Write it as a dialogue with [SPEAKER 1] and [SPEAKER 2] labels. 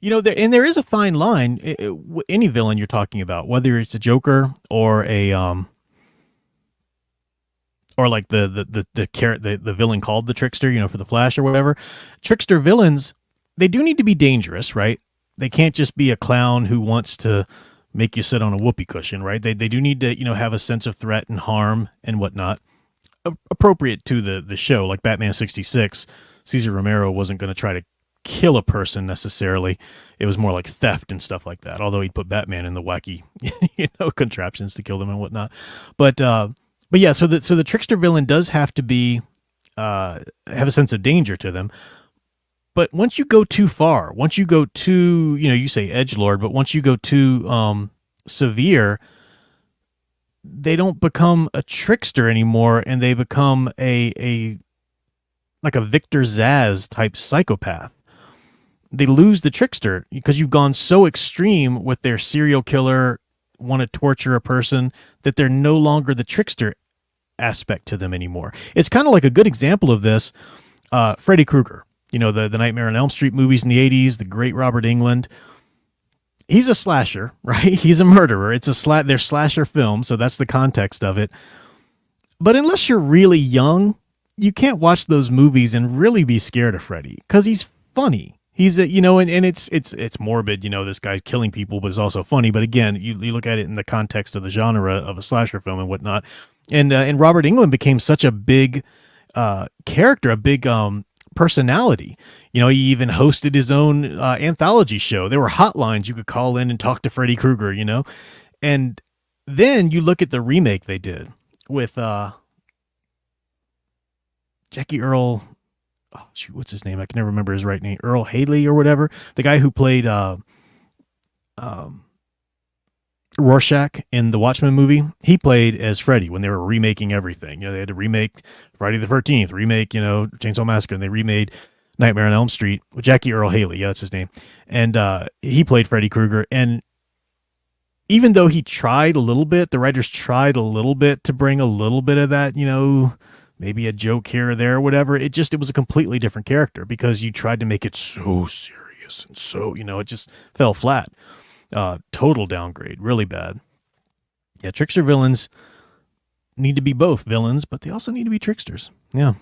[SPEAKER 1] there is a fine line. Any villain you're talking about, whether it's a Joker or like the villain called the Trickster, for the Flash or whatever. Trickster villains, they do need to be dangerous, right? They can't just be a clown who wants to make you sit on a whoopee cushion, right? They do need to have a sense of threat and harm and whatnot, appropriate to the show. Like Batman 66, Cesar Romero wasn't going to try to kill a person necessarily. It was more like theft and stuff like that. Although he'd put Batman in the wacky, contraptions to kill them and whatnot. But yeah, so the Trickster villain does have to be have a sense of danger to them. But once you go too far, once you go too, you say edgelord, but once you go too severe, they don't become a trickster anymore, and they become a like a Victor Zsasz type psychopath. They lose the trickster because you've gone so extreme with their serial killer, want to torture a person, that they're no longer the trickster aspect to them anymore. It's kind of like a good example of this. Freddy Krueger, the Nightmare on Elm Street movies in the 80s, the great Robert Englund. He's a slasher, right? He's a murderer. It's their slasher film, so that's the context of it. But unless you're really young, you can't watch those movies and really be scared of Freddy because he's funny. He's and it's morbid. This guy's killing people, but it's also funny. But again, you look at it in the context of the genre of a slasher film and whatnot. And Robert Englund became such a big character, a big personality. He even hosted his own anthology show. There were hotlines you could call in and talk to Freddy Krueger. And then you look at the remake they did with Jackie Earl. Oh, shoot, what's his name? I can never remember his right name. Earl Haley or whatever. The guy who played Rorschach in the Watchmen movie. He played as Freddy when they were remaking everything. They had to remake Friday the 13th, remake, Chainsaw Massacre, and they remade Nightmare on Elm Street with Jackie Earl Haley. Yeah, that's his name. And he played Freddy Krueger. And even though he tried a little bit, the writers tried a little bit to bring a little bit of that, maybe a joke here or there or whatever. It was a completely different character because you tried to make it so serious and so, it just fell flat. Total downgrade, really bad. Yeah, trickster villains need to be both villains, but they also need to be tricksters. Yeah.